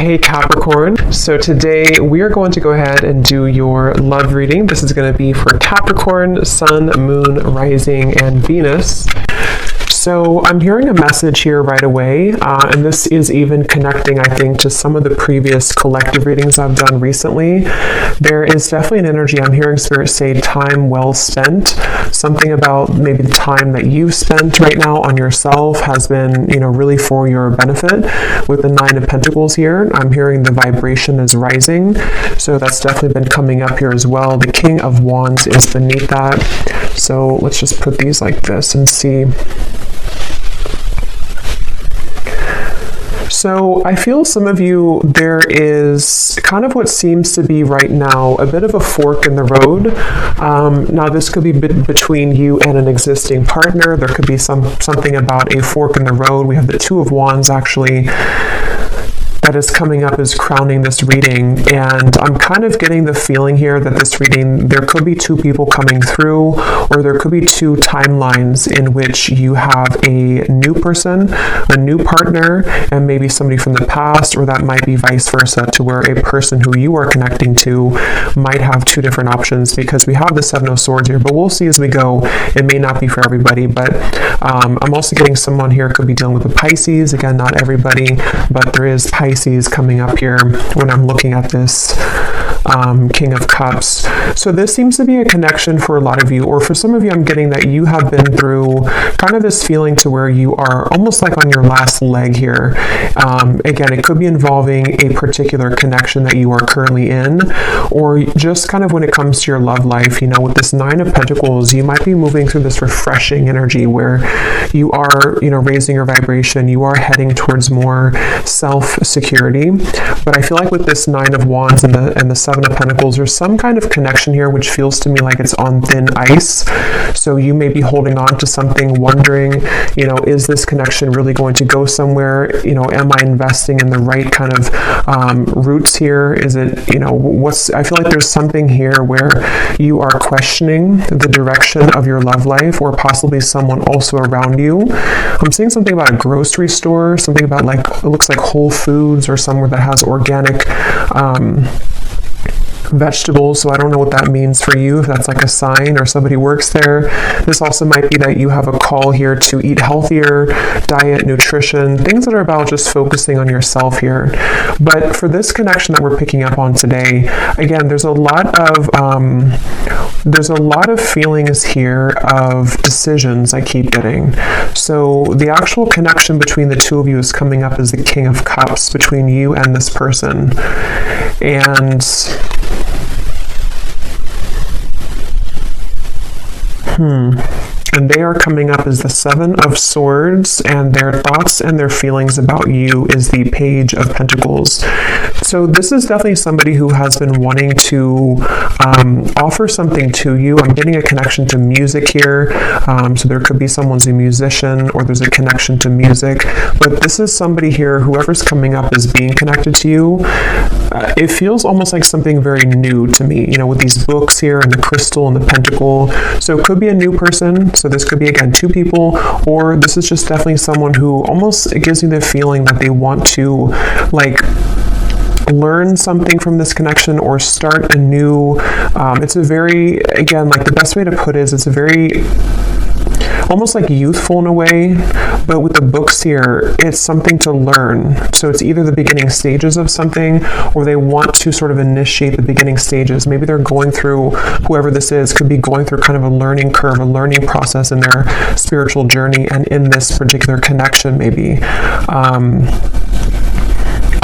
Hey Capricorn, so today we are going to go ahead and do your love reading. This is going to be for Capricorn, Sun, Moon, Rising, and Venus. So I'm hearing a message here right away, and this is even connecting, I think, to some of the previous collective readings I've done recently. There is definitely an energy. I'm hearing Spirit say time well spent. Something about maybe the time that you've spent right now on yourself has been, really for your benefit. With the Nine of Pentacles here, I'm hearing the vibration is rising. So that's definitely been coming up here as well. The King of Wands is beneath that. So let's just put these like this and see. So I feel some of you, there is kind of what seems to be right now a bit of a fork in the road. Now this could be between you and an existing partner. There could be something about a fork in the road. We have the Two of Wands actually that is coming up as crowning this reading, and I'm kind of getting the feeling here that this reading, there could be two people coming through, or there could be two timelines in which you have a new person, a new partner, and maybe somebody from the past, or that might be vice versa, to where a person who you are connecting to might have two different options, because we have the Seven of Swords here, but we'll see as we go. It may not be for everybody, but I'm also getting someone here could be dealing with a Pisces. Again, not everybody, but there is Pisces coming up here when I'm looking at this King of Cups. So this seems to be a connection for a lot of you, or for some of you, I'm getting that you have been through kind of this feeling to where you are almost like on your last leg here. Again, it could be involving a particular connection that you are currently in, or just kind of when it comes to your love life, with this Nine of Pentacles, you might be moving through this refreshing energy where you are, raising your vibration, you are heading towards more self-security. But I feel like with this Nine of Wands and the Seven of Pentacles, there's some kind of connection here which feels to me like it's on thin ice. So you may be holding on to something, wondering, is this connection really going to go somewhere? Am I investing in the right kind of roots here? Is it, I feel like there's something here where you are questioning the direction of your love life, or possibly someone also around you. I'm seeing something about a grocery store, something about it looks like Whole Foods, or somewhere that has organic vegetables. So I don't know what that means for you, if that's like a sign or somebody works there. This also might be that you have a call here to eat healthier, diet, nutrition, things that are about just focusing on yourself here. But for this connection that we're picking up on today, again, there's a lot of feelings here of decisions I keep getting. So the actual connection between the two of you is coming up as the King of Cups between you and this person. And they are coming up as the Seven of Swords, and their thoughts and their feelings about you is the Page of Pentacles. So this is definitely somebody who has been wanting to offer something to you. I'm getting a connection to music here. So there could be someone's a musician, or there's a connection to music. But this is somebody here, whoever's coming up as being connected to you. It feels almost like something very new to me, with these books here and the crystal and the pentacle. So it could be a new person. So this could be, again, two people, or this is just definitely someone who almost, it gives me the feeling that they want to learn something from this connection, or start a new, it's a very, again, the best way to put it is it's a very, almost like youthful in a way, but with the books here, it's something to learn. So it's either the beginning stages of something, or they want to sort of initiate the beginning stages. Maybe they're going through, whoever this is, could be going through kind of a learning curve, a learning process in their spiritual journey, and in this particular connection, maybe.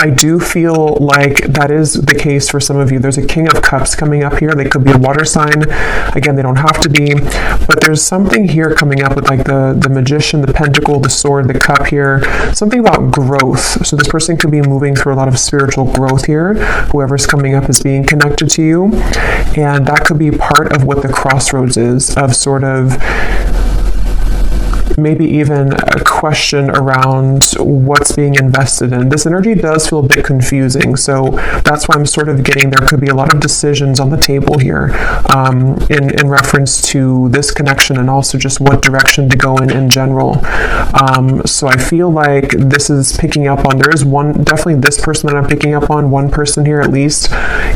I do feel like that is the case for some of you. There's a King of Cups coming up here. They could be a water sign. Again, they don't have to be, but there's something here coming up with the Magician, the Pentacle, the Sword, the Cup here. Something about growth. So this person could be moving through a lot of spiritual growth here, whoever's coming up as being connected to you. And that could be part of what the crossroads is, of sort of maybe even a question around what's being invested in. This energy does feel a bit confusing, so that's why I'm sort of getting there could be a lot of decisions on the table here in reference to this connection, and also just what direction to go in general. So I feel like this is picking up on, there is one, definitely this person that I'm picking up on, one person here at least,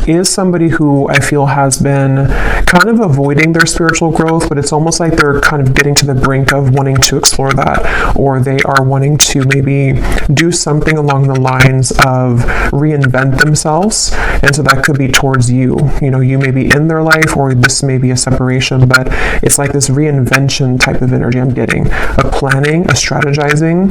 is somebody who I feel has been kind of avoiding their spiritual growth, but it's almost like they're kind of getting to the brink of wanting to explore that, or they are wanting to maybe do something along the lines of reinvent themselves. And so that could be towards you. You know, you may be in their life, or this may be a separation, but it's like this reinvention type of energy I'm getting. A planning, a strategizing,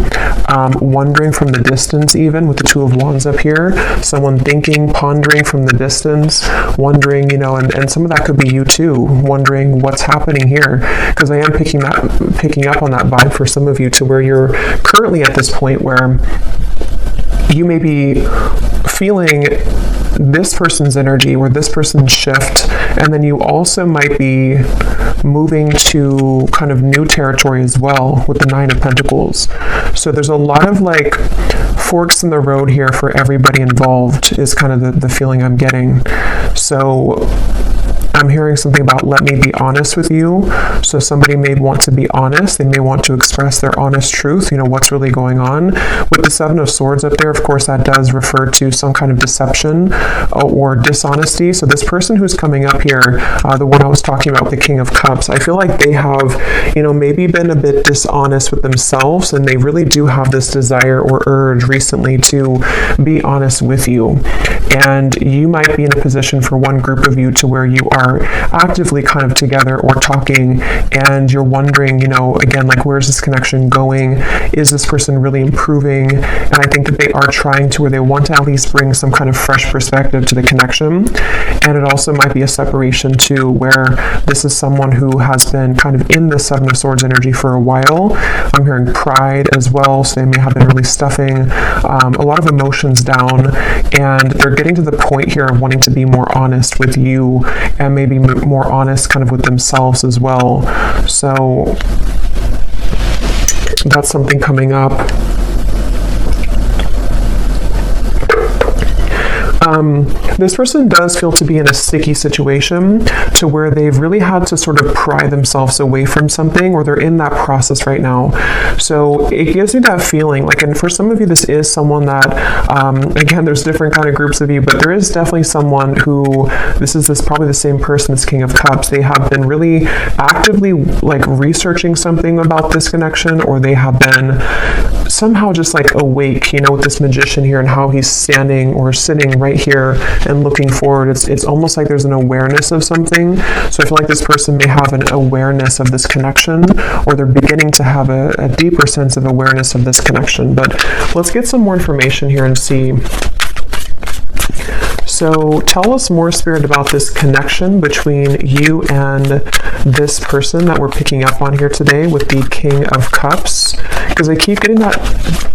wondering from the distance, even with the Two of Wands up here. Someone thinking, pondering from the distance, wondering, you know, and some of that could be you too, wondering what's happening here. Because I am picking up on that vibe for some of you, to where you're currently at this point where you may be feeling this person's energy or this person's shift, and then you also might be moving to kind of new territory as well with the Nine of Pentacles. So there's a lot of like forks in the road here for everybody involved, is kind of the feeling I'm getting. So I'm hearing something about let me be honest with you. So somebody may want to be honest. They may want to express their honest truth, you know, what's really going on. With the Seven of Swords up there, of course, that does refer to some kind of deception or dishonesty. So this person who's coming up here, the one I was talking about, the King of Cups, I feel like they have, you know, maybe been a bit dishonest with themselves, and they really do have this desire or urge recently to be honest with you. And you might be in a position for one group of you to where you are actively kind of together or talking, and you're wondering, you know, again, like, where's this connection going? Is this person really improving? And I think that they are trying to, or they want to at least bring some kind of fresh perspective to the connection. And it also might be a separation too, where this is someone who has been kind of in the Seven of Swords energy for a while. I'm hearing pride as well, so they may have been really stuffing a lot of emotions down, and they're getting to the point here of wanting to be more honest with you, and maybe more honest kind of with themselves as well. So that's something coming up. This person does feel to be in a sticky situation, to where they've really had to sort of pry themselves away from something, or they're in that process right now. So it gives me that feeling, like, and for some of you, this is someone that, again, there's different kind of groups of you, but there is definitely someone who, this is probably the same person as King of Cups. They have been really actively like researching something about this connection, or they have been somehow just like awake, you know, with this Magician here and how he's standing or sitting right here and looking forward. It's almost like there's an awareness of something. So I feel like this person may have an awareness of this connection, or they're beginning to have a deeper sense of awareness of this connection. But let's get some more information here and see. So tell us more, Spirit, about this connection between you and this person that we're picking up on here today with the King of Cups, because I keep getting that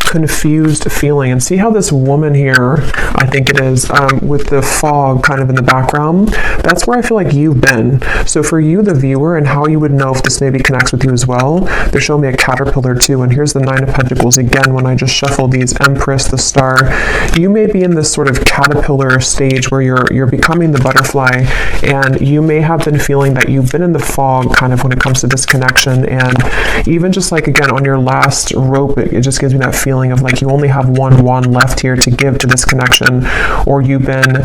confused feeling. And see how this woman here, I think it is, with the fog kind of in the background, that's where I feel like you've been. So for you, the viewer, and how you would know if this maybe connects with you as well, they're showing me a caterpillar too, and here's the Nine of Pentacles again. When I just shuffle these, Empress, the Star, you may be in this sort of caterpillar stage where you're becoming the butterfly, and you may have been feeling that you've been in the fog kind of when it comes to this connection. And even just like, again, on your last rope, it just gives me that feeling of like you only have one wand left here to give to this connection, or you've been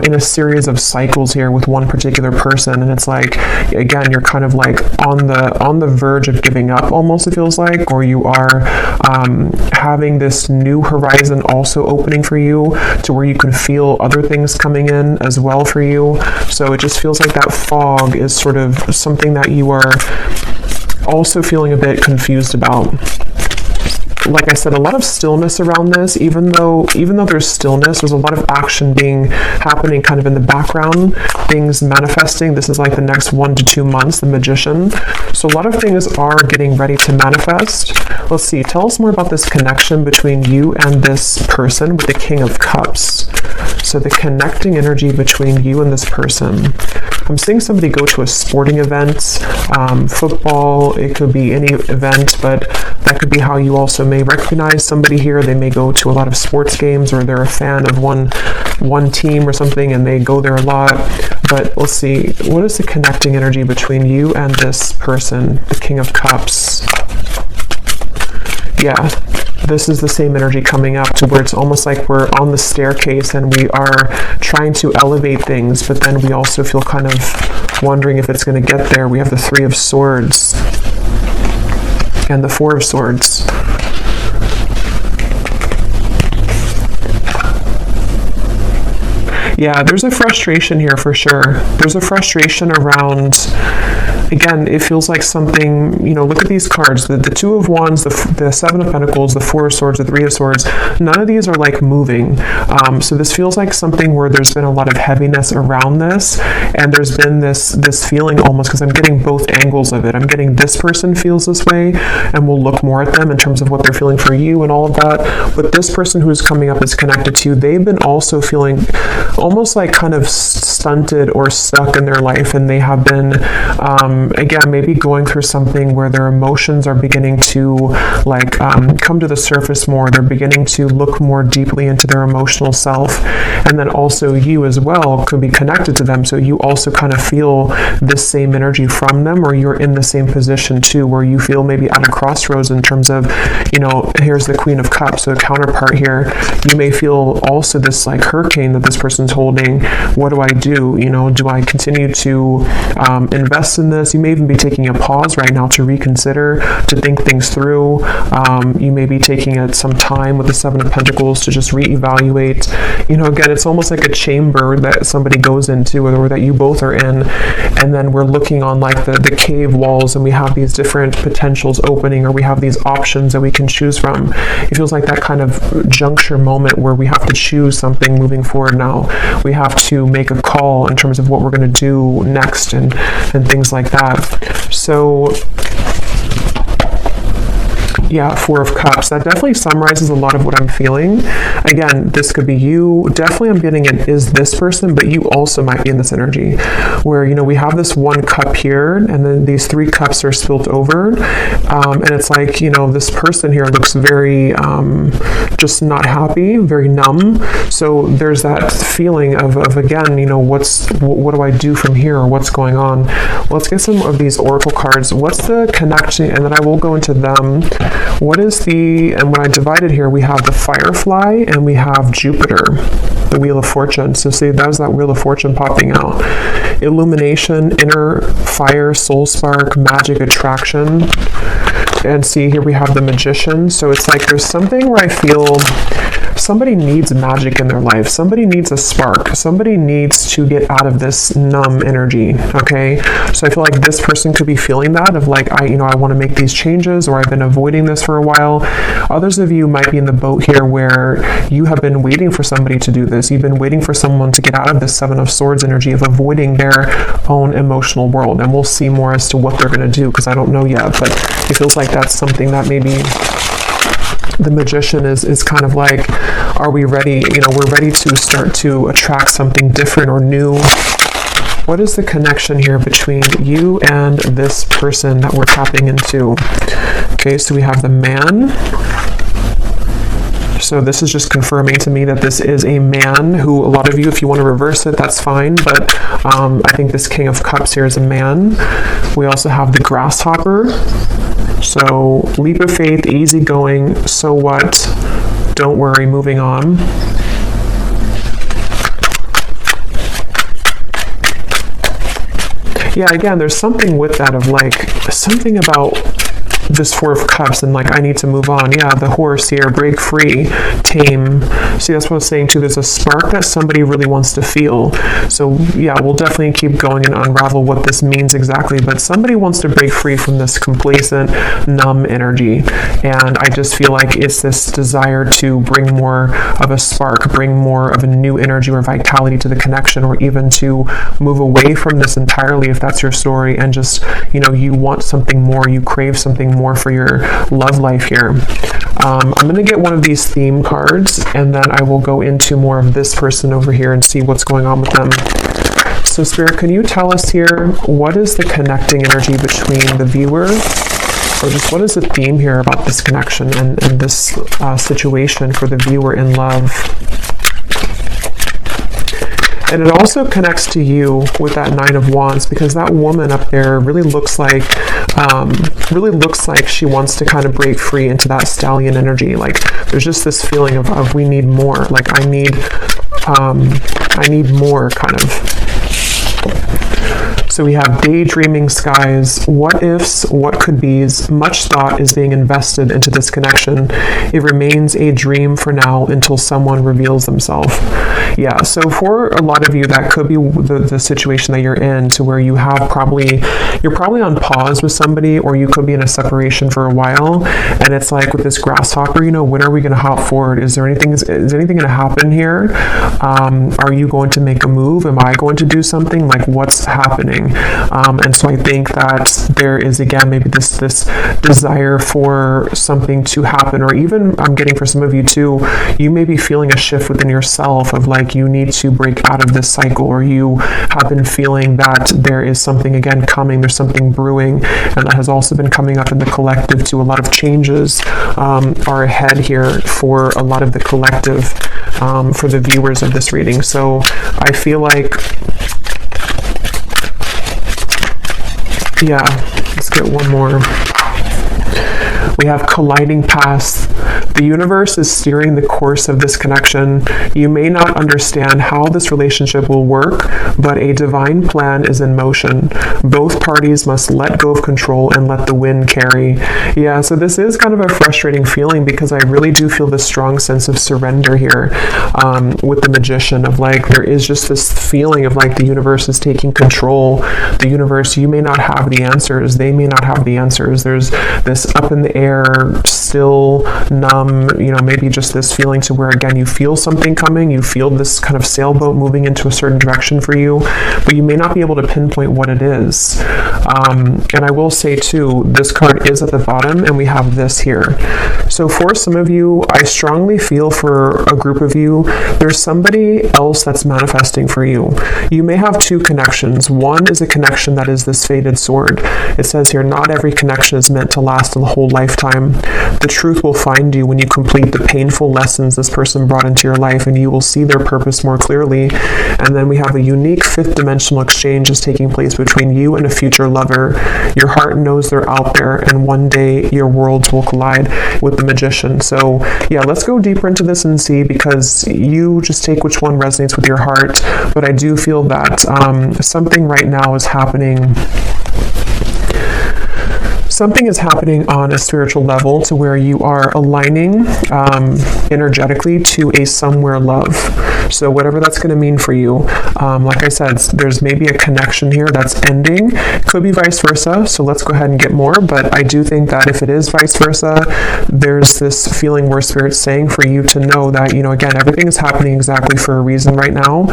in a series of cycles here with one particular person, and it's like, again, you're kind of like on the verge of giving up almost, it feels like, or you are having this new horizon also opening for you, to where you can feel other things coming in as well for you. So it just feels like that fog is sort of something that you are also feeling a bit confused about. Like I said, a lot of stillness around this. Even though there's stillness, there's a lot of action happening kind of in the background, things manifesting. This is like the next 1 to 2 months, the Magician. So a lot of things are getting ready to manifest. Let's see, tell us more about this connection between you and this person with the King of Cups. So the connecting energy between you and this person. I'm seeing somebody go to a sporting event, football, it could be any event, but that could be how you also may recognize somebody here. They may go to a lot of sports games, or they're a fan of one team or something and they go there a lot. But let's see, what is the connecting energy between you and this person? The King of Cups. Yeah, this is the same energy coming up, to where it's almost like we're on the staircase and we are trying to elevate things, but then we also feel kind of wondering if it's going to get there. We have the Three of Swords and the Four of Swords. Yeah, there's a frustration here for sure. There's a frustration around, again, it feels like something, look at these cards, the Two of Wands, the Seven of Pentacles, the Four of Swords, the Three of Swords. None of these are like moving. So this feels like something where there's been a lot of heaviness around this, and there's been this feeling almost, because I'm getting both angles of it. I'm getting this person feels this way, and we'll look more at them in terms of what they're feeling for you and all of that. But this person who is coming up is connected to you. They've been also feeling almost like kind of stunted or stuck in their life, and they have been again, maybe going through something where their emotions are beginning to come to the surface more. They're beginning to look more deeply into their emotional self, and then also you as well could be connected to them, so you also kind of feel this same energy from them, or you're in the same position too, where you feel maybe at a crossroads in terms of, here's the Queen of Cups, so the counterpart here. You may feel also this like hurricane that this person's holding. What do I do? Do I continue to invest in this? You may even be taking a pause right now to reconsider, to think things through. You may be taking some time with the Seven of Pentacles to just reevaluate. Again, it's almost like a chamber that somebody goes into, or that you both are in, and then we're looking on like the cave walls, and we have these different potentials opening, or we have these options that we can choose from. It feels like that kind of juncture moment where we have to choose something moving forward now. We have to make a call in terms of what we're going to do next, and things like that. So yeah, Four of Cups. That definitely summarizes a lot of what I'm feeling. Again, this could be you. Definitely I'm getting it is this person, but you also might be in this energy where, we have this one cup here, and then these three cups are spilt over. And it's like, this person here looks very just not happy, very numb. So there's that feeling of again, what do I do from here, or what's going on? Let's get some of these oracle cards. What's the connection? And then I will go into them. What is and when I divide it here, we have the Firefly and we have Jupiter, the Wheel of Fortune. So see, that was that Wheel of Fortune popping out. Illumination, inner fire, soul spark, magic, attraction. And see, here we have the Magician. So it's like there's something where I feel somebody needs magic in their life. Somebody needs a spark. Somebody needs to get out of this numb energy, okay? So I feel like this person could be feeling that of like, I want to make these changes, or I've been avoiding this for a while. Others of you might be in the boat here where you have been waiting for somebody to do this. You've been waiting for someone to get out of this Seven of Swords energy of avoiding their own emotional world. And we'll see more as to what they're going to do, because I don't know yet, but it feels like that's something that maybe the Magician is kind of like, are we ready? We're ready to start to attract something different or new. What is the connection here between you and this person that we're tapping into? Okay, so we have the Man. So this is just confirming to me that this is a man who, a lot of you, if you want to reverse it, that's fine. But I think this King of Cups here is a man. We also have the Grasshopper. So leap of faith, easygoing, so what? Don't worry, moving on. Yeah, again, there's something with that of like, something about this Four of Cups and like, I need to move on. Yeah, the Horse here, break free, tame. See, that's what I was saying too. There's a spark that somebody really wants to feel. So yeah, we'll definitely keep going and unravel what this means exactly. But somebody wants to break free from this complacent, numb energy. And I just feel like it's this desire to bring more of a spark, bring more of a new energy or vitality to the connection, or even to move away from this entirely if that's your story, and just, you want something more, you crave something more for your love life here. I'm going to get one of these theme cards, and then I will go into more of this person over here and see what's going on with them. So Spirit, can you tell us here, what is the connecting energy between the viewer, or just what is the theme here about this connection and this situation for the viewer in love? And it also connects to you with that Nine of Wands, because that woman up there really looks like she wants to kind of break free into that stallion energy. Like there's just this feeling of we need more. Like I need more kind of. So we have daydreaming skies, what ifs, what could be's, much thought is being invested into this connection. It remains a dream for now until someone reveals themselves. Yeah, so for a lot of you, that could be the situation that you're in, to where you have you're probably on pause with somebody, or you could be in a separation for a while, and it's like with this grasshopper, you know, when are we going to hop forward? Is anything going to happen here? Are you going to make a move? Am I going to do something? Like what's happening? And so I think that there is, again, maybe this desire for something to happen, or even I'm getting for some of you too, you may be feeling a shift within yourself of like you need to break out of this cycle, or you have been feeling that there is something again coming, there's something brewing, and that has also been coming up in the collective too. A lot of changes are ahead here for a lot of the collective, for the viewers of this reading. So I feel like, yeah, let's get one more. We have colliding paths. The universe is steering the course of this connection. You may not understand how this relationship will work, but a divine plan is in motion. Both parties must let go of control and let the wind carry. Yeah, so this is kind of a frustrating feeling, because I really do feel this strong sense of surrender here with the Magician, of like there is just this feeling of like the universe is taking control. The universe, you may not have the answers, they may not have the answers. There's this up in the air, still, numb, you know, maybe just this feeling to where, again, you feel something coming, you feel this kind of sailboat moving into a certain direction for you, but you may not be able to pinpoint what it is. And I will say too, this card is at the bottom, and we have this here. So for some of you, I strongly feel for a group of you, there's somebody else that's manifesting for you. You may have two connections. One is a connection that is this faded sword. It says here, not every connection is meant to last a whole lifetime. The truth will find you when you complete the painful lessons this person brought into your life, and you will see their purpose more clearly. And then we have a unique fifth dimensional exchange is taking place between you and a future lover. Your heart knows they're out there, and one day your worlds will collide with the Magician. So yeah, let's go deeper into this and see, because you just take which one resonates with your heart. But I do feel that something right now is happening. Something is happening on a spiritual level to where you are aligning energetically to a somewhere love. So whatever that's going to mean for you, like I said, there's maybe a connection here that's ending. Could be vice versa. So let's go ahead and get more. But I do think that if it is vice versa, there's this feeling where Spirit's saying for you to know that, you know, again, everything is happening exactly for a reason right now.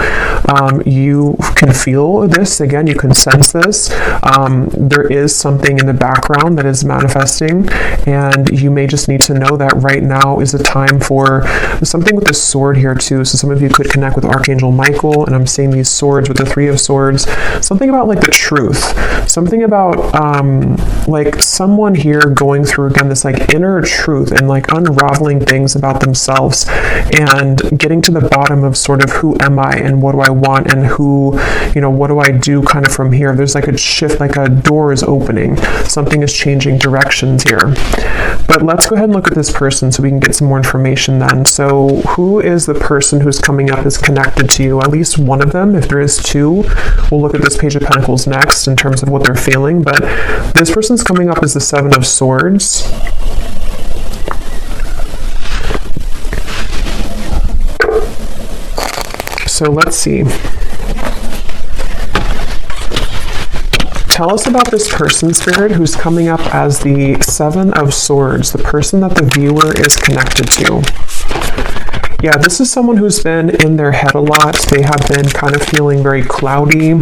You can feel this. Again, you can sense this. There is something in the background that is manifesting, and you may just need to know that right now is a time for something with the sword here too. So some of you could connect with Archangel Michael, and I'm seeing these swords with the Three of Swords. Something about like the truth, something about like someone here going through again this like inner truth and like unraveling things about themselves and getting to the bottom of sort of who am I and what do I want and who, you know, what do I do kind of from here. There's like a shift, like a door is opening, something is changing directions here. But let's go ahead and look at this person so we can get some more information then. So who is the person who's coming up is connected to you? At least one of them. If there is two, we'll look at this Page of Pentacles next in terms of what they're feeling. But this person's coming up is the Seven of Swords. So let's see. Tell us about this person, Spirit, who's coming up as the Seven of Swords, the person that the viewer is connected to. Yeah, this is someone who's been in their head a lot. They have been kind of feeling very cloudy.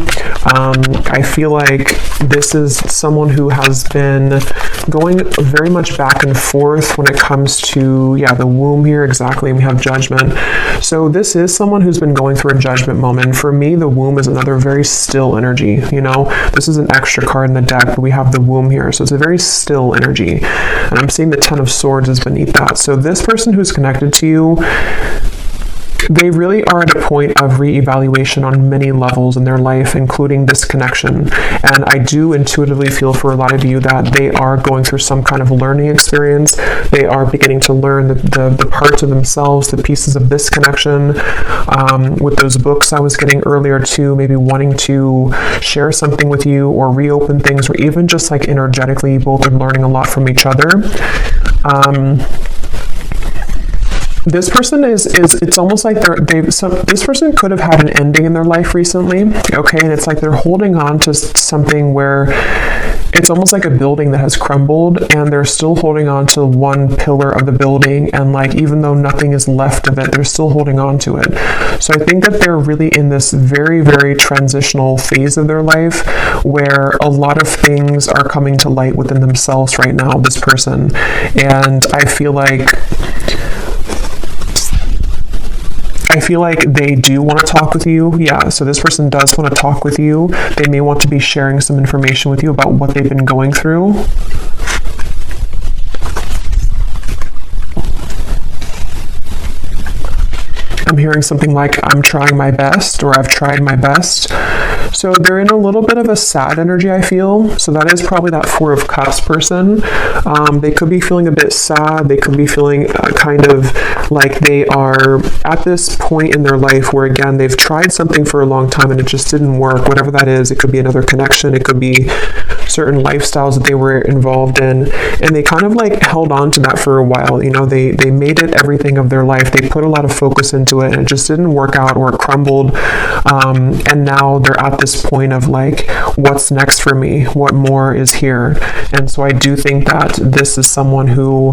I feel like this is someone who has been going very much back and forth when it comes to, yeah, the womb here, exactly. We have judgment. So this is someone who's been going through a judgment moment. For me, the womb is another very still energy, you know? This is an extra card in the deck, but we have the womb here. So it's a very still energy. And I'm seeing the Ten of Swords is beneath that. So this person who's connected to you, they really are at a point of reevaluation on many levels in their life, including this connection. And I do intuitively feel for a lot of you that they are going through some kind of learning experience. They are beginning to learn the parts of themselves, the pieces of this connection. With those books I was getting earlier too, maybe wanting to share something with you or reopen things, or even just like energetically, both are learning a lot from each other. This person is it's almost like this person could have had an ending in their life recently, okay? And it's like they're holding on to something where it's almost like a building that has crumbled, and they're still holding on to one pillar of the building, and like even though nothing is left of it, they're still holding on to it. So I think that they're really in this very, very transitional phase of their life where a lot of things are coming to light within themselves right now, this person. And I feel like they do want to talk with you. Yeah, so this person does want to talk with you. They may want to be sharing some information with you about what they've been going through. I'm hearing something like, I'm trying my best, or I've tried my best. So they're in a little bit of a sad energy, I feel. So that is probably that Four of Cups person. They could be feeling a bit sad. They could be feeling kind of like they are at this point in their life where, again, they've tried something for a long time and it just didn't work. Whatever that is, it could be another connection. It could be certain lifestyles that they were involved in. And they kind of like held on to that for a while. You know, they made it everything of their life. They put a lot of focus into it and it just didn't work out, or it crumbled. And now they're at this point of like, what's next for me? What more is here? And so I do think that this is someone who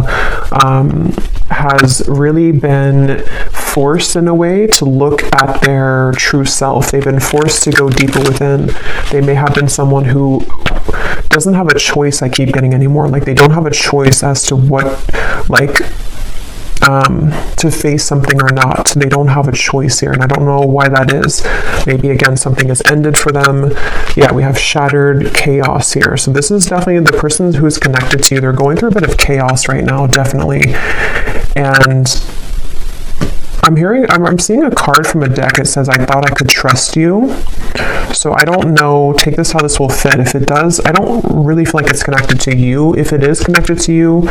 has really been forced in a way to look at their true self. They've been forced to go deeper within. They may have been someone who doesn't have a choice, I keep getting anymore. Like they don't have a choice as to what, like, to face something or not. They don't have a choice here, and I don't know why that is. Maybe again something has ended for them. Yeah, we have shattered chaos here. So this is definitely the person who's connected to you. They're going through a bit of chaos right now, definitely. And I'm seeing a card from a deck. It says, I thought I could trust you. So I don't know, take this how this will fit. If it does, I don't really feel like it's connected to you. If it is connected to you,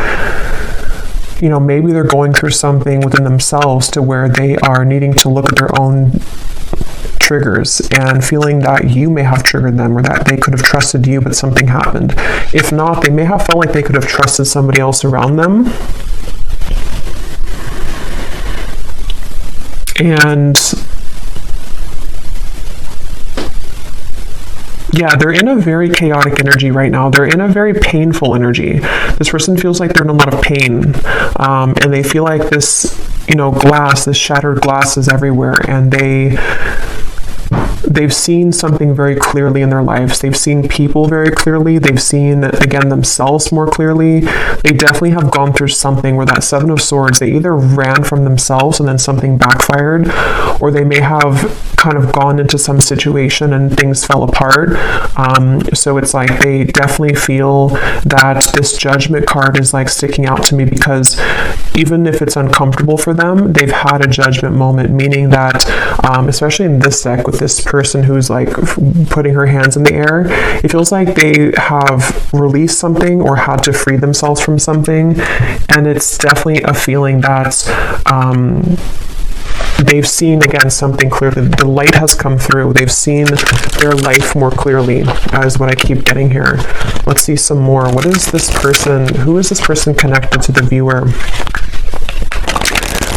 you know, maybe they're going through something within themselves to where they are needing to look at their own triggers and feeling that you may have triggered them, or that they could have trusted you, but something happened. If not, they may have felt like they could have trusted somebody else around them. And yeah, they're in a very chaotic energy right now. They're in a very painful energy. This person feels like they're in a lot of pain. And they feel like this, you know, glass, this shattered glass is everywhere. And they've seen something very clearly in their lives. They've seen people very clearly. They've seen, again, themselves more clearly. They definitely have gone through something where that Seven of Swords, they either ran from themselves and then something backfired, or they may have kind of gone into some situation and things fell apart. So it's like they definitely feel that this Judgment card is like sticking out to me, because even if it's uncomfortable for them, they've had a judgment moment, meaning that, especially in this deck with this person who's like putting her hands in the air, it feels like they have released something or had to free themselves from something. And it's definitely a feeling that they've seen, again, something clearly. The light has come through. They've seen their life more clearly, is what I keep getting here. Let's see some more. What is this person? Who is this person connected to the viewer?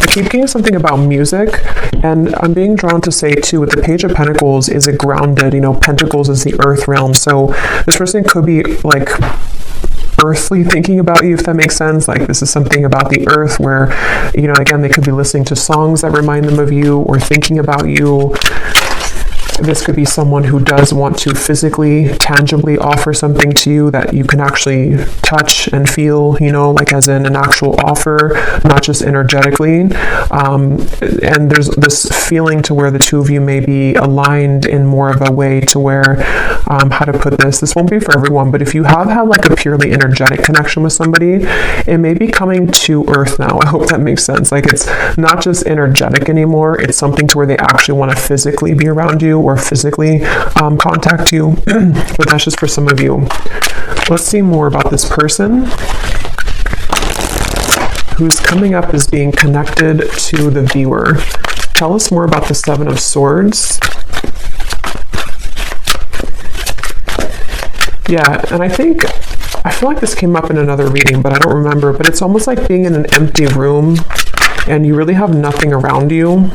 I keep getting something about music, and I'm being drawn to say too, with the Page of Pentacles, is it grounded? You know, Pentacles is the earth realm, so this person could be like earthly thinking about you, if that makes sense. Like this is something about the earth where, you know, again, they could be listening to songs that remind them of you or thinking about you. This could be someone who does want to physically, tangibly offer something to you that you can actually touch and feel, you know, like as in an actual offer, not just energetically. And there's this feeling to where the two of you may be aligned in more of a way to where, how to put this won't be for everyone, but if you have had like a purely energetic connection with somebody, it may be coming to earth now. I hope that makes sense. Like it's not just energetic anymore. It's something to where they actually want to physically be around you or physically contact you, but that's just for some of you. Let's see more about this person who's coming up as being connected to the viewer. Tell us more about the Seven of Swords. Yeah, and I feel like this came up in another reading, but I don't remember, but it's almost like being in an empty room and you really have nothing around you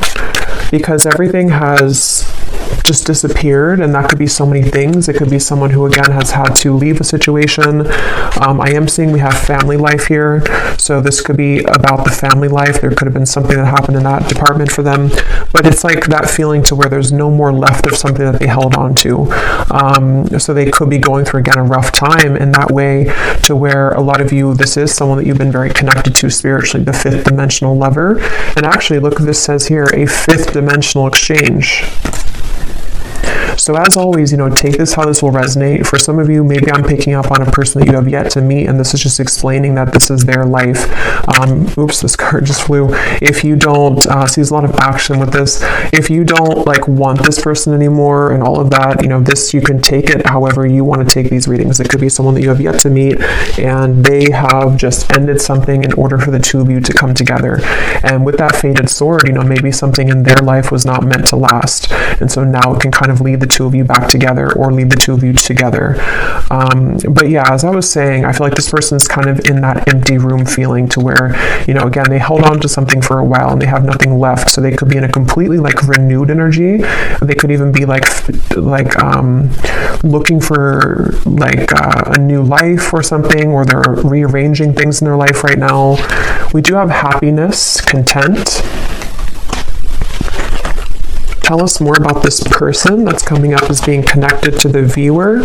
because everything has just disappeared, and that could be so many things. It could be someone who again has had to leave a situation. I am seeing we have family life here, so this could be about the family life. There could have been something that happened in that department for them, but it's like that feeling to where there's no more left of something that they held on to. So they could be going through again a rough time in that way, to where a lot of you, this is someone that you've been very connected to spiritually, the fifth dimensional lover. And actually, look what this says here, a fifth dimensional exchange. So as always, you know, take this how this will resonate. For some of you, maybe I'm picking up on a person that you have yet to meet, and this is just explaining that this is their life. Oops, this card just flew. If you don't, see there's a lot of action with this. If you don't like want this person anymore and all of that, you know, this, you can take it however you want to take these readings. It could be someone that you have yet to meet and they have just ended something in order for the two of you to come together. And with that fated sword, you know, maybe something in their life was not meant to last. And so now it can kind of lead the two of you back together or lead the two of you together. But yeah, as I was saying, I feel like this person's kind of in that empty room feeling to where, you know, again, they held on to something for a while and they have nothing left. So they could be in a completely like renewed energy. They could even be like looking for like a new life or something, or they're rearranging things in their life right now. We do have happiness, content. Tell us more about this person that's coming up as being connected to the viewer.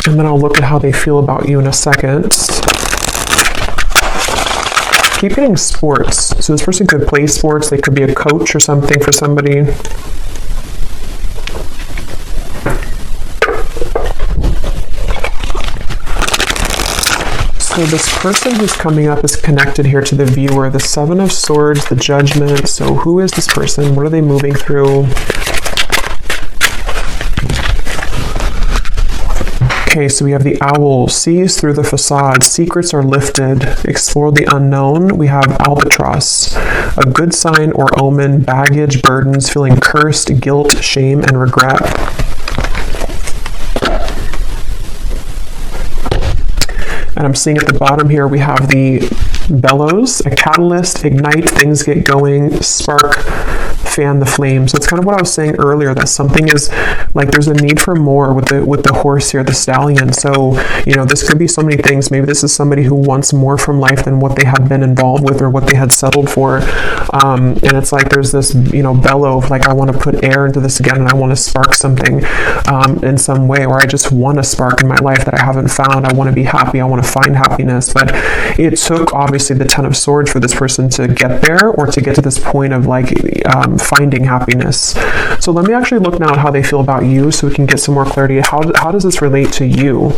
And then I'll look at how they feel about you in a second. Keep getting sports. So this person could play sports. They could be a coach or something for somebody. So this person who's coming up is connected here to the viewer, the Seven of Swords, the Judgment. So who is this person? What are they moving through? Okay, so we have the Owl, sees through the facade, secrets are lifted, explore the unknown. We have Albatross, a good sign or omen, baggage, burdens, feeling cursed, guilt, shame, and regret. And I'm seeing at the bottom here, we have the Bellows, a catalyst, ignite, things get going, spark, fan the flame. So it's kind of what I was saying earlier, that something is like, there's a need for more with the horse here, the stallion. So, you know, this could be so many things. Maybe this is somebody who wants more from life than what they had been involved with or what they had settled for. And it's like, there's this, you know, bellow of like, I want to put air into this again, and I want to spark something in some way, or I just want a spark in my life that I haven't found. I want to be happy. I want to find happiness. But it took obviously the Ten of Swords for this person to get there, or to get to this point of like finding happiness. So let me actually look now at how they feel about you, so we can get some more clarity. How does this relate to you?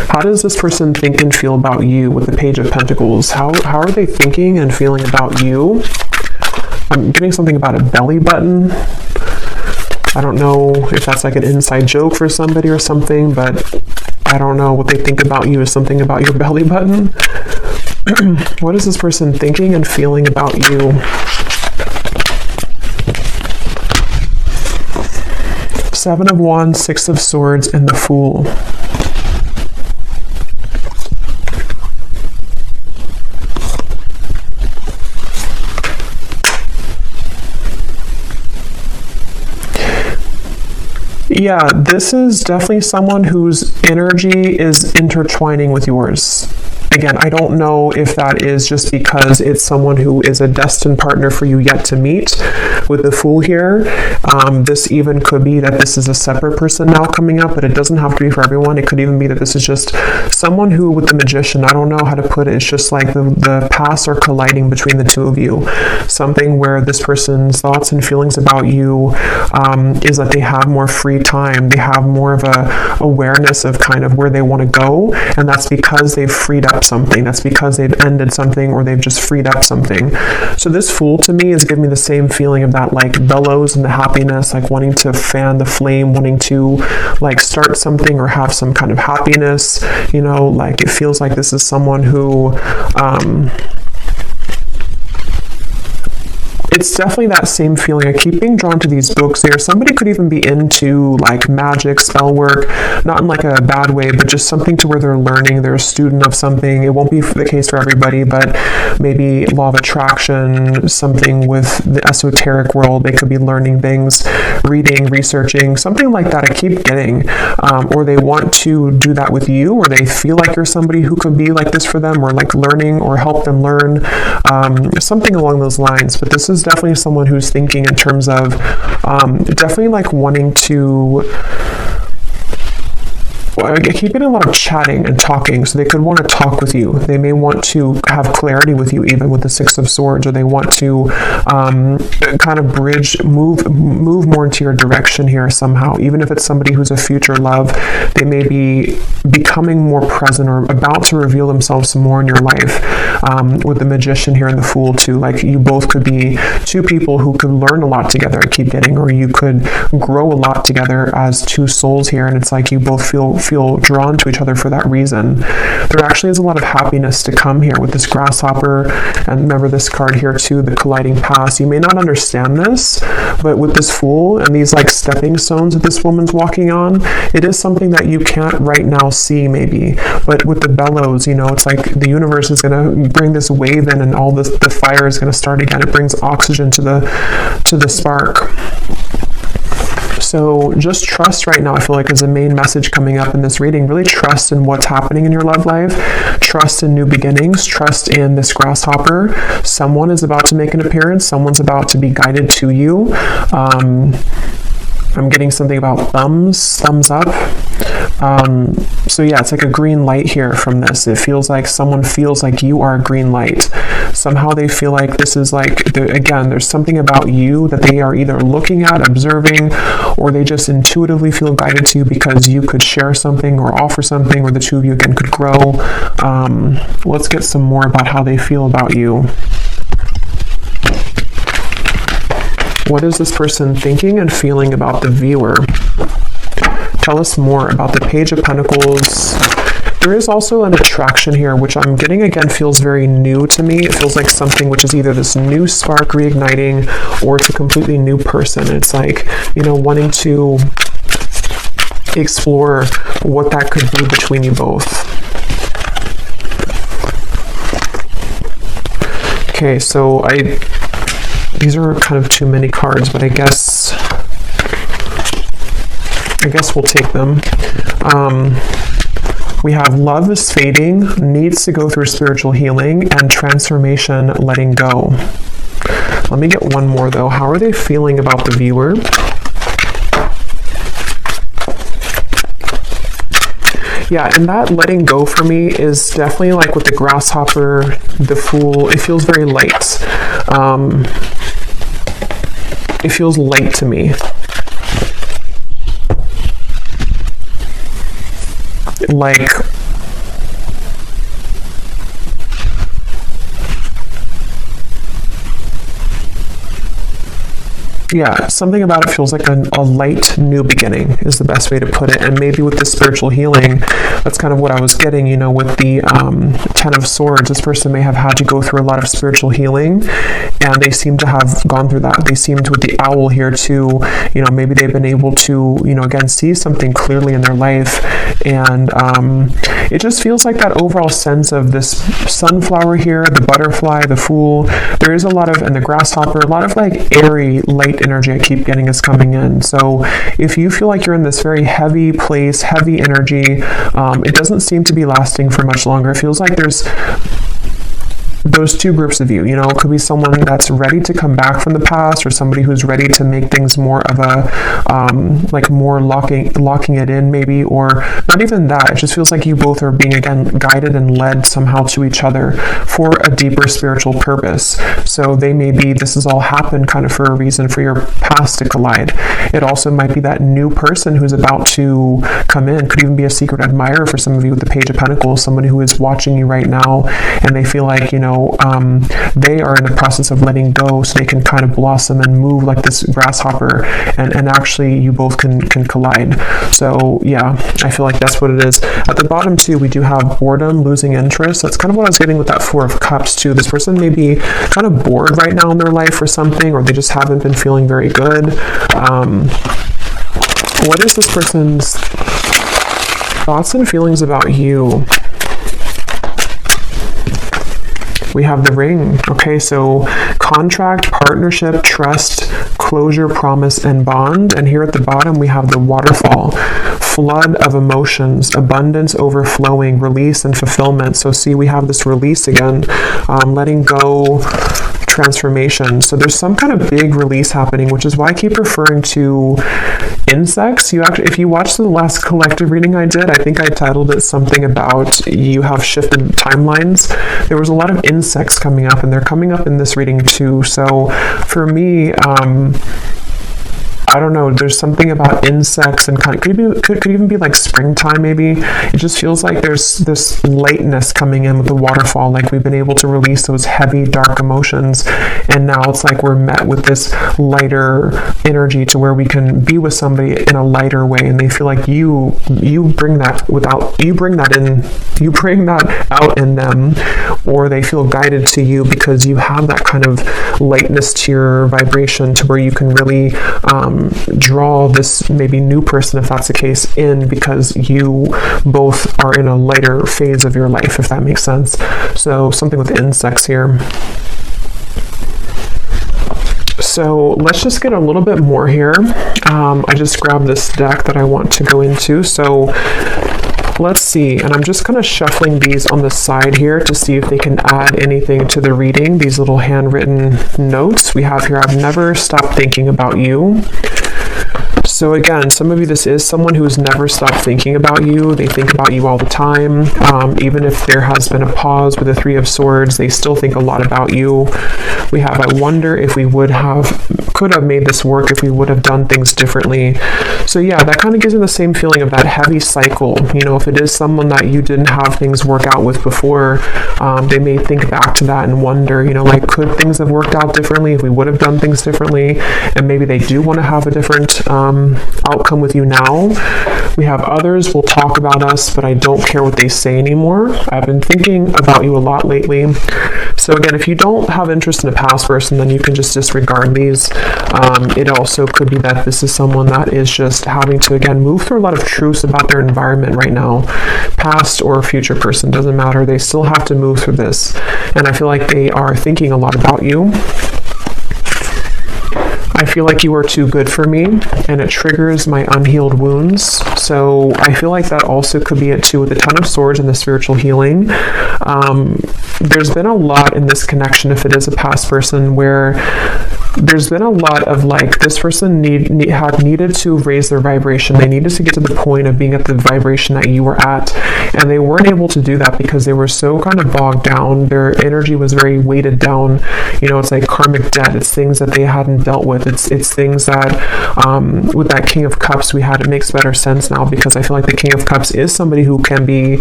How does this person think and feel about you with the Page of Pentacles? How are they thinking and feeling about you? I'm getting something about a belly button. I don't know if that's like an inside joke for somebody or something, but I don't know what they think about you is something about your belly button. What is this person thinking and feeling about you? Seven of Wands, Six of Swords, and the Fool. Yeah, this is definitely someone whose energy is intertwining with yours. Again, I don't know if that is just because it's someone who is a destined partner for you yet to meet with the Fool here. This even could be that this is a separate person now coming up, but it doesn't have to be for everyone. It could even be that this is just someone who, with the Magician, I don't know how to put it, it's just like the paths are colliding between the two of you. Something where this person's thoughts and feelings about you is that they have more free time. They have more of a awareness of kind of where they want to go, and that's because they've freed up something. That's because they've ended something, or they've just freed up something. So this Fool to me is giving me the same feeling of that like bellows and the happiness, like wanting to fan the flame, wanting to like start something or have some kind of happiness, you know, like it feels like this is someone who it's definitely that same feeling. I keep being drawn to these books here. Somebody could even be into like magic, spell work, not in like a bad way, but just something to where they're learning, they're a student of something. It won't be the case for everybody, but maybe law of attraction, something with the esoteric world. They could be learning things, reading, researching, something like that I keep getting. Or they want to do that with you, or they feel like you're somebody who could be like this for them, or like learning or help them learn, something along those lines. But this is definitely someone who's thinking in terms of definitely like wanting to I keep getting a lot of chatting and talking, so they could want to talk with you. They may want to have clarity with you, even with the Six of Swords, or they want to kind of move more into your direction here somehow. Even if it's somebody who's a future love, they may be becoming more present or about to reveal themselves some more in your life. With the Magician here and the Fool too, like you both could be two people who could learn a lot together, I keep getting, or you could grow a lot together as two souls here, and it's like you both feel drawn to each other for that reason. There actually is a lot of happiness to come here with this Grasshopper, and remember this card here too, the colliding paths. You may not understand this, but with this Fool and these like stepping stones that this woman's walking on, it is something that you can't right now see maybe, but with the bellows, you know, it's like the universe is going to bring this wave in, and all this, the fire is going to start again. It brings oxygen to the spark. So just trust right now, I feel like, is the main message coming up in this reading. Really trust in what's happening in your love life. Trust in new beginnings. Trust in this Grasshopper. Someone is about to make an appearance. Someone's about to be guided to you. I'm getting something about thumbs up. So yeah, it's like a green light here from this. It feels like someone feels like you are a green light. Somehow they feel like this is like, again, there's something about you that they are either looking at, observing, or they just intuitively feel guided to because you could share something or offer something, or the two of you again could grow. Let's get some more about how they feel about you. What is this person thinking and feeling about the viewer? Tell us more about the Page of Pentacles. There is also an attraction here, which I'm getting again feels very new to me. It feels like something which is either this new spark reigniting, or it's a completely new person. It's like, you know, wanting to explore what that could be between you both. Okay, so these are kind of too many cards, but I guess we'll take them. We have love is fading, needs to go through spiritual healing, and transformation, letting go. Let me get one more though. How are they feeling about the viewer? Yeah, and that letting go for me is definitely like with the Grasshopper, the Fool, it feels very light. It feels light to me. Like, yeah, something about it feels like a light new beginning is the best way to put it. And maybe with the spiritual healing, That's kind of what I was getting, with the Ten of Swords. This person may have had to go through a lot of spiritual healing, and they seem to have gone through that. They seemed, with the owl here, to, maybe they've been able to, again, see something clearly in their life. And it just feels like that overall sense of this sunflower here, the butterfly, the Fool. There is a lot of, and the grasshopper, a lot of like airy, light energy I keep getting is coming in. So if you feel like you're in this very heavy place, heavy energy, it doesn't seem to be lasting for much longer. It feels like there's those two groups of you. It could be someone that's ready to come back from the past, or somebody who's ready to make things more of a like more locking it in, maybe, or not even that. It just feels like you both are being, again, guided and led somehow to each other for a deeper spiritual purpose. So this has all happened kind of for a reason, for your past to collide. It also might be that new person who's about to come in. Could even be a secret admirer for some of you with the Page of Pentacles, somebody who is watching you right now, and they feel like, they are in the process of letting go so they can kind of blossom and move like this grasshopper, and actually you both can collide. So yeah, I feel like that's what it is. At the bottom too, we do have boredom, losing interest. That's kind of what I was getting with that Four of Cups too. This person may be kind of bored right now in their life or something, or they just haven't been feeling very good. What is this person's thoughts and feelings about you? We have the Ring. Okay, so contract, partnership, trust, closure, promise, and bond. And here at the bottom, we have the Waterfall. Flood of emotions, abundance, overflowing, release, and fulfillment. So see, we have this release again, letting go, transformation. So there's some kind of big release happening, which is why I keep referring to insects. If you watch the last collective reading I did, I think I titled it something about you have shifted timelines. There was a lot of insects coming up, and they're coming up in this reading too. So for me, I don't know, there's something about insects, and could even be like springtime maybe. It just feels like there's this lightness coming in with the waterfall, like we've been able to release those heavy, dark emotions, and now it's like we're met with this lighter energy to where we can be with somebody in a lighter way, and they feel like you bring that out in them, or they feel guided to you because you have that kind of lightness to your vibration, to where you can really draw this maybe new person, if that's the case, in, because you both are in a lighter phase of your life, if that makes sense. So something with insects here. So let's just get a little bit more here. I just grabbed this deck that I want to go into. So let's see, and I'm just kind of shuffling these on the side here to see if they can add anything to the reading. These little handwritten notes we have here. I've never stopped thinking about you. So again, some of you, this is someone who's never stopped thinking about you. They think about you all the time. Even if there has been a pause with the Three of Swords, they still think a lot about you. We have, I wonder if we could have made this work if we would have done things differently. So yeah, that kind of gives you the same feeling of that heavy cycle. If it is someone that you didn't have things work out with before, they may think back to that and wonder, like, could things have worked out differently if we would have done things differently? And maybe they do want to have a different outcome with you now. We have others will talk about us, but I don't care what they say anymore. I've been thinking about you a lot lately. So again, if you don't have interest in a past person, then you can just disregard these. It also could be that this is someone that is just having to, again, move through a lot of truths about their environment right now. Past or future person, doesn't matter. They still have to move through this. And I feel like they are thinking a lot about you. I feel like you are too good for me, and it triggers my unhealed wounds. So I feel like that also could be it too, with the Ten of Swords and the spiritual healing. There's been a lot in this connection, if it is a past person, where there's been a lot of like, this person had needed to raise their vibration. They needed to get to the point of being at the vibration that you were at, and they weren't able to do that because they were so kind of bogged down. Their energy was very weighted down. It's like karmic debt. It's things that they hadn't dealt with. It's things that with that King of Cups we had, it makes better sense now, because I feel like the King of Cups is somebody who can be,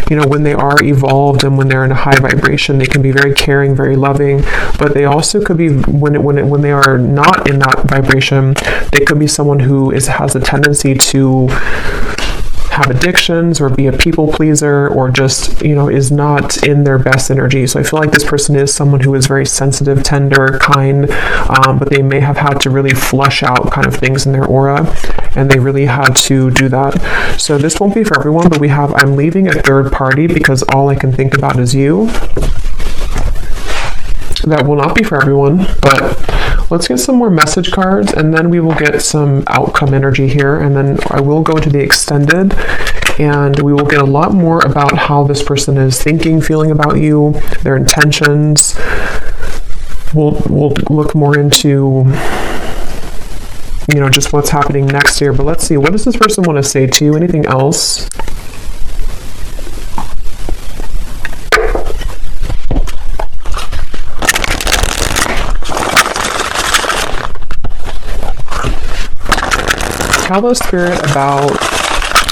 when they are evolved and when they're in a high vibration, they can be very caring, very loving, but they also could be, when they are not in that vibration, they could be someone who has a tendency to have addictions or be a people pleaser or just, is not in their best energy. So I feel like this person is someone who is very sensitive, tender, kind, but they may have had to really flush out kind of things in their aura, and they really had to do that. So this won't be for everyone, but I'm leaving a third party because all I can think about is you. That will not be for everyone, but let's get some more message cards, and then we will get some outcome energy here, and then I will go to the extended, and we will get a lot more about how this person is thinking, feeling about you, their intentions. We'll look more into, just what's happening next here. But let's see, what does this person want to say to you? Anything else? Tell the Spirit about,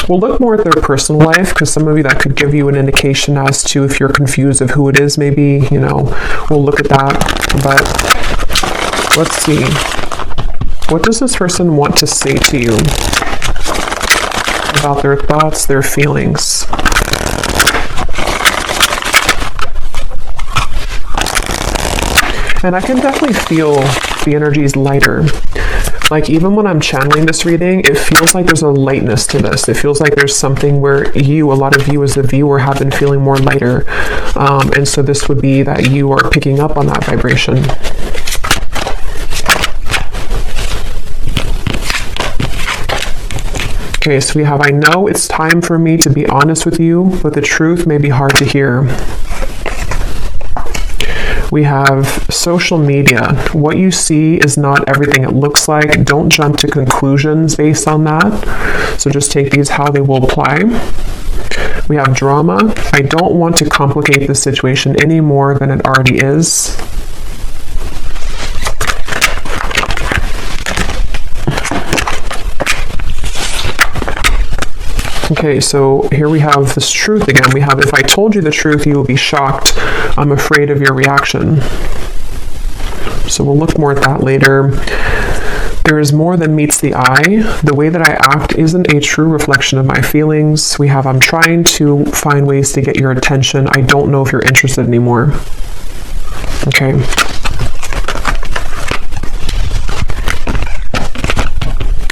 we'll look more at their personal life, because some of you, that could give you an indication as to if you're confused of who it is, maybe, we'll look at that. But let's see. What does this person want to say to you about their thoughts, their feelings? And I can definitely feel the energies lighter. Like, even when I'm channeling this reading, it feels like there's a lightness to this. It feels like there's something where a lot of you as the viewer have been feeling more lighter. And so this would be that you are picking up on that vibration. Okay, so we have, I know it's time for me to be honest with you, but the truth may be hard to hear. We have social media. What you see is not everything it looks like. Don't jump to conclusions based on that. So just take these how they will apply. We have drama. I don't want to complicate the situation any more than it already is. Okay, so here we have this truth again. We have, if I told you the truth, you will be shocked. I'm afraid of your reaction. So we'll look more at that later. There is more than meets the eye. The way that I act isn't a true reflection of my feelings. We have, I'm trying to find ways to get your attention. I don't know if you're interested anymore. Okay.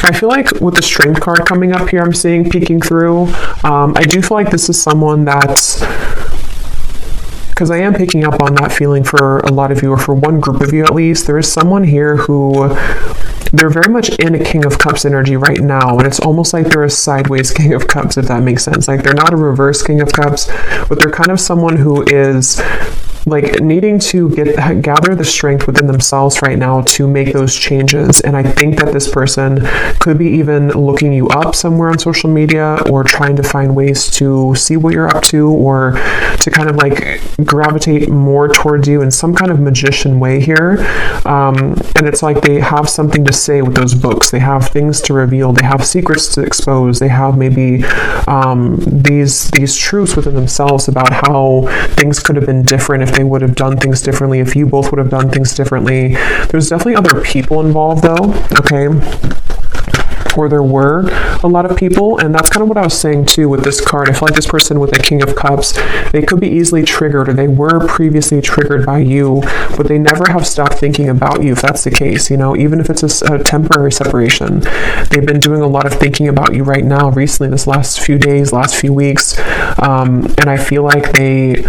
I feel like with the Strength card coming up here, I'm seeing peeking through. I do feel like this is someone that's, because I am picking up on that feeling for a lot of you, or for one group of you at least. There is someone here who, they're very much in a King of Cups energy right now, and it's almost like they're a sideways King of Cups, if that makes sense. Like, they're not a reverse King of Cups, but they're kind of someone who is like needing to gather the strength within themselves right now to make those changes. And I think that this person could be even looking you up somewhere on social media, or trying to find ways to see what you're up to, or to kind of like gravitate more towards you in some kind of magician way here. And it's like they have something to say with those books. They have things to reveal. They have secrets to expose. They have maybe these truths within themselves about how things could have been different if they would have done things differently, if you both would have done things differently. There's definitely other people involved though, okay? Or there were a lot of people, and that's kind of what I was saying too with this card. I feel like this person with the King of Cups, they could be easily triggered, or they were previously triggered by you, but they never have stopped thinking about you, if that's the case, even if it's a temporary separation. They've been doing a lot of thinking about you right now, recently, this last few days, last few weeks, and I feel like they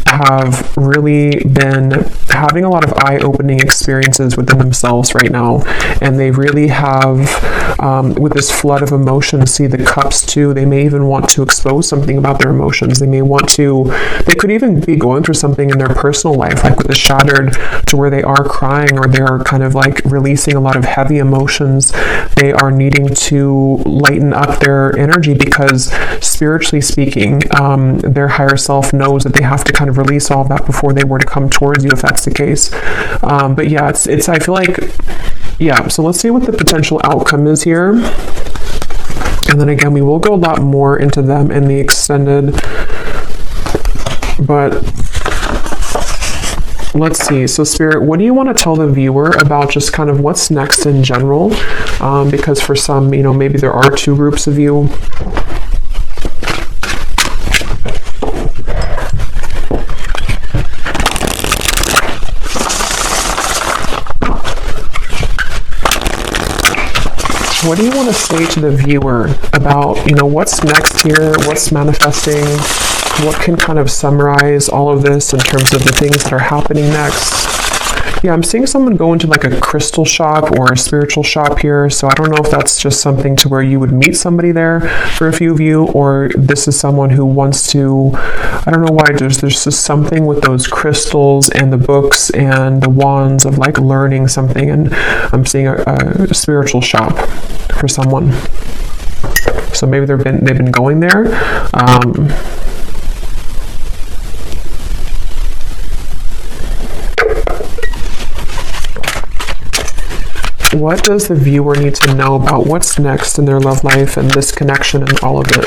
have really been having a lot of eye-opening experiences within themselves right now, and they really have, with this flood of emotions, see the cups too. They may even want to expose something about their emotions. They could even be going through something in their personal life, like with the Shattered, to where they are crying, or they are kind of like releasing a lot of heavy emotions. They are needing to lighten up their energy, because spiritually speaking, their higher self knows that they have to kind of release all of that before they were to come towards you, if that's the case. But yeah, it's I feel like, yeah, so let's see what the potential outcome is here. And then again, we will go a lot more into them in the extended. But let's see. So Spirit, what do you want to tell the viewer about just kind of what's next in general? Because for some, maybe there are two groups of you. What do you want to say to the viewer about, what's next here, what's manifesting, what can kind of summarize all of this in terms of the things that are happening next? Yeah, I'm seeing someone go into like a crystal shop or a spiritual shop here. So I don't know if that's just something to where you would meet somebody there for a few of you, or this is someone who wants to, I don't know why, there's just something with those crystals and the books and the wands of like learning something. And I'm seeing a spiritual shop for someone. So maybe they've been going there. What does the viewer need to know about what's next in their love life and this connection and all of it?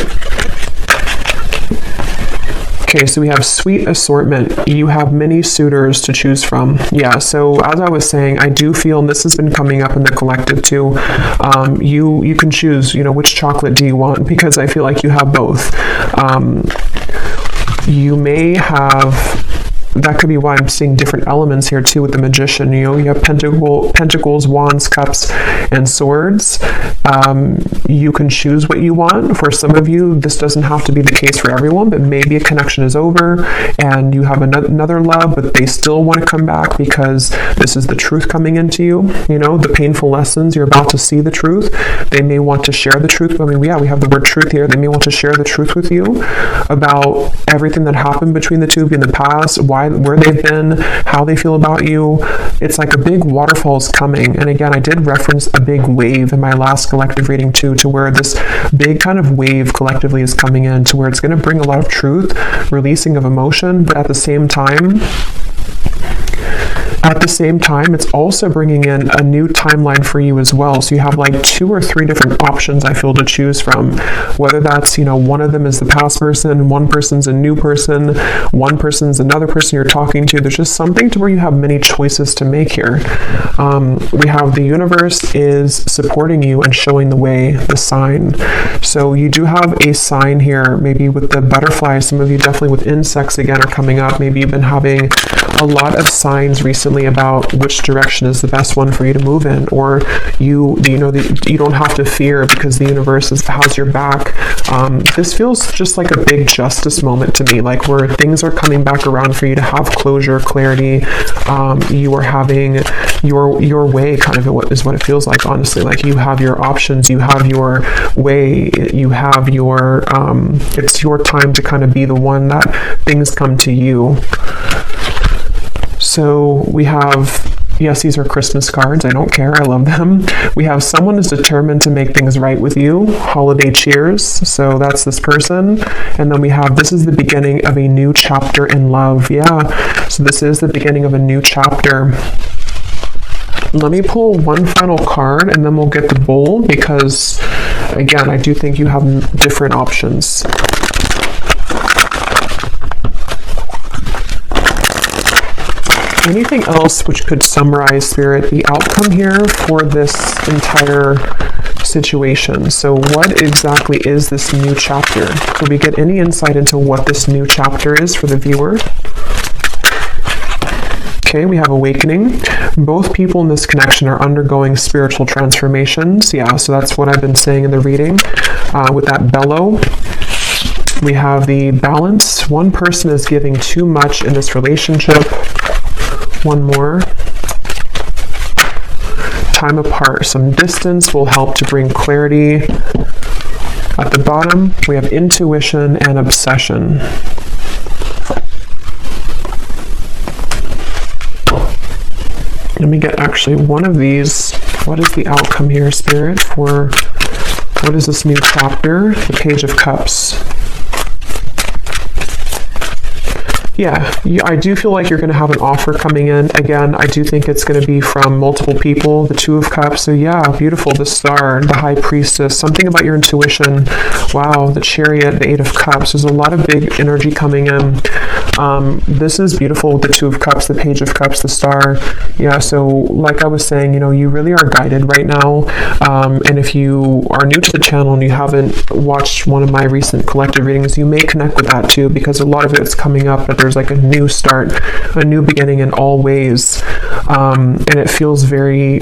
Okay, so we have sweet assortment. You have many suitors to choose from. Yeah, so as I was saying, I do feel, and this has been coming up in the collective too, you can choose, which chocolate do you want, because I feel like you have both. You may have, that could be why I'm seeing different elements here too with the Magician. You have pentacles, wands, cups, and swords. You can choose what you want. For some of you, this doesn't have to be the case for everyone, but maybe a connection is over and you have another love, but they still want to come back because this is the truth coming into you. The painful lessons, you're about to see the truth. They may want to share the truth. We have the word truth here. They may want to share the truth with you about everything that happened between the two of you in the past, where they've been, how they feel about you. It's like a big waterfall is coming. And again, I did reference a big wave in my last collective reading too, to where this big kind of wave collectively is coming in, to where it's going to bring a lot of truth, releasing of emotion, but at the same time, it's also bringing in a new timeline for you as well. So you have like 2 or 3 different options, I feel, to choose from. Whether that's, one of them is the past person, one person's a new person, one person's another person you're talking to. There's just something to where you have many choices to make here. We have the universe is supporting you and showing the way, the sign. So you do have a sign here, maybe with the butterflies. Some of you definitely with insects again are coming up. Maybe you've been having a lot of signs recently about which direction is the best one for you to move in, or you don't have to fear because the universe has your back. This feels just like a big justice moment to me, like where things are coming back around for you to have closure, clarity. You are having your way, kind of is what it feels like, honestly. Like you have your options, you have your way, you have your it's your time to kind of be the one that things come to you. So we have, yes, these are Christmas cards. I don't care. I love them. We have someone is determined to make things right with you. Holiday cheers. So that's this person. And then we have, this is the beginning of a new chapter in love. Yeah. So this is the beginning of a new chapter. Let me pull one final card and then we'll get the bowl, because again, I do think you have different options. Anything else which could summarize, Spirit, the outcome here for this entire situation? So what exactly is this new chapter? Could we get any insight into what this new chapter is for the viewer? Okay, we have awakening. Both people in this connection are undergoing spiritual transformations. Yeah, so that's what I've been saying in the reading with that bellow. We have the balance. One person is giving too much in this relationship. One more. Time apart. Some distance will help to bring clarity. At the bottom, we have intuition and obsession. Let me get actually one of these. What is the outcome here, Spirit, for what is this new chapter? The Page of Cups. Yeah, I do feel like you're going to have an offer coming in. Again, I do think it's going to be from multiple people. The Two of Cups. So yeah, beautiful. The Star, the High Priestess. Something about your intuition. Wow, the Chariot, the Eight of Cups. There's a lot of big energy coming in. This is beautiful with the Two of Cups, the Page of Cups, the Star. Yeah, so like I was saying, you know, you really are guided right now. And if you are new to the channel and you haven't watched one of my recent collective readings, you may connect with that too, because a lot of it's coming up that there's like a new start, a new beginning in all ways. And it feels very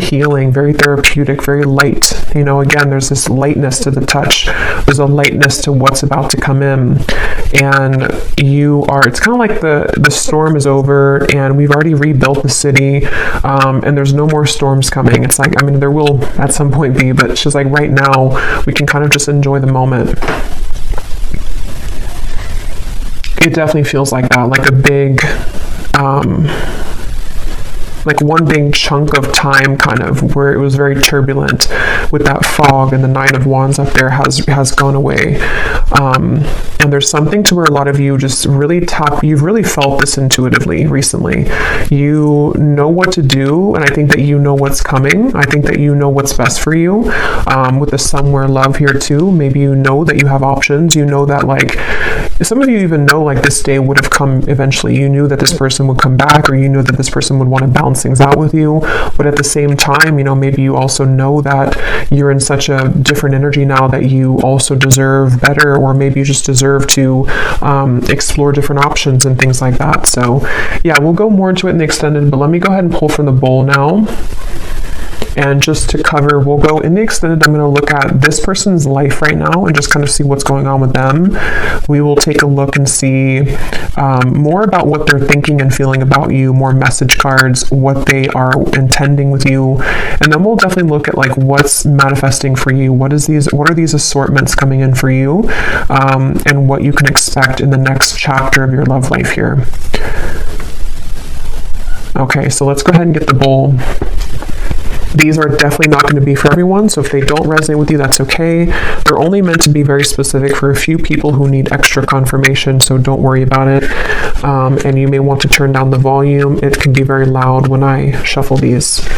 healing, very therapeutic, very light. You know, again, there's this lightness to the touch. There's a lightness to what's about to come in. And it's kind of like the storm is over and we've already rebuilt the city, and there's no more storms coming. It's like, I mean, there will at some point be, but it's just like right now we can kind of just enjoy the moment. It definitely feels like that, like a big, like one big chunk of time kind of where it was very turbulent with that fog, and the Nine of Wands up there has gone away. And there's something to where a lot of you just really you've really felt this intuitively recently. You know what to do, and I think that you know what's coming. I think that you know what's best for you. With the Somewhere Love here too, maybe you know that you have options. You know that, like, some of you even know like this day would have come eventually. You knew that this person would come back, or you knew that this person would want to balance things out with you. But at the same time, you know, maybe you also know that you're in such a different energy now that you also deserve better, or maybe you just deserve to explore different options and things like that. So yeah, we'll go more into it in the extended, but let me go ahead and pull from the bowl now. And just to cover, we'll go in the extended. I'm going to look at this person's life right now and just kind of see what's going on with them. We will take a look and see more about what they're thinking and feeling about you, more message cards, what they are intending with you. And then we'll definitely look at like what's manifesting for you. What are these assortments coming in for you, and what you can expect in the next chapter of your love life here. Okay, so let's go ahead and get the bowl. These are definitely not going to be for everyone, so if they don't resonate with you, that's okay. They're only meant to be very specific for a few people who need extra confirmation, so don't worry about it. And you may want to turn down the volume. It can be very loud when I shuffle these.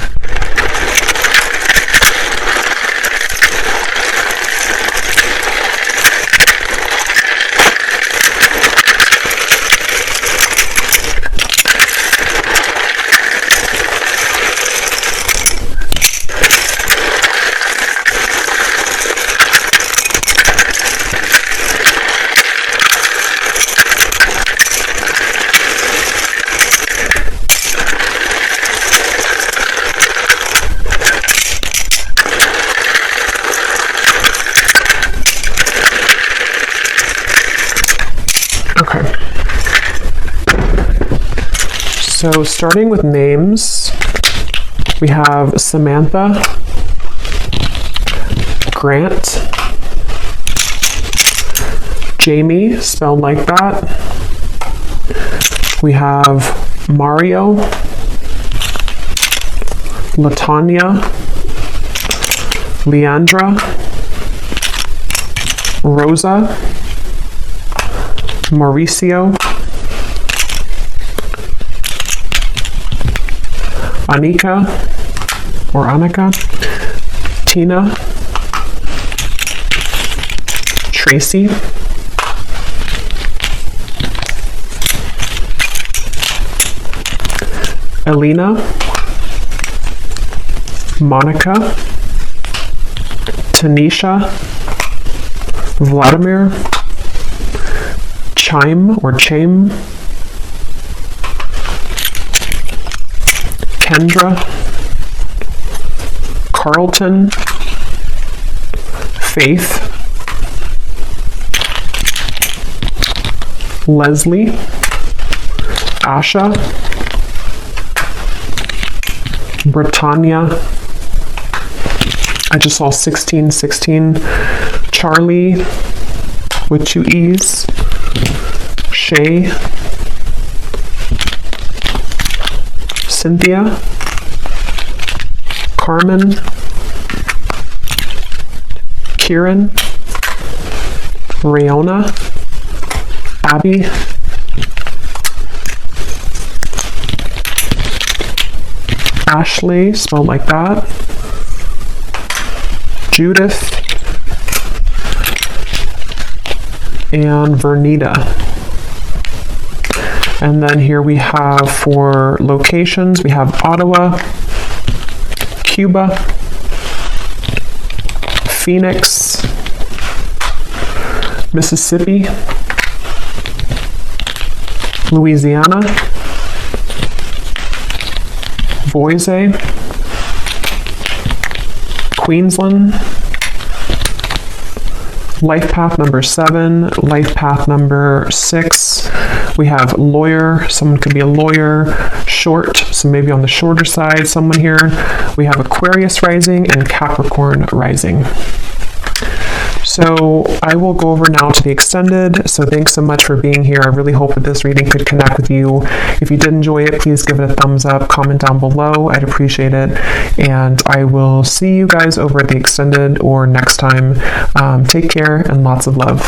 So starting with names, we have Samantha, Grant, Jamie, spelled like that. We have Mario, Latanya, Leandra, Rosa, Mauricio, Anika, or Annika, Tina, Tracy, Elena, Monica, Tanisha, Vladimir, Chime or Chaim, Kendra, Carlton, Faith, Leslie, Asha, Britannia, I just saw 1616, Charlie with 2 E's, Shay, Cynthia, Carmen, Kieran, Rayona, Abby, Ashley, spelled like that, Judith, and Vernita. And then here we have for locations, we have Ottawa, Cuba, Phoenix, Mississippi, Louisiana, Boise, Queensland, life path number 7, life path number 6. We have lawyer, someone could be a lawyer, short, so maybe on the shorter side, someone here. We have Aquarius rising and Capricorn rising. So I will go over now to the extended. So thanks so much for being here. I really hope that this reading could connect with you. If you did enjoy it, please give it a thumbs up, comment down below. I'd appreciate it. And I will see you guys over at the extended or next time. Take care and lots of love.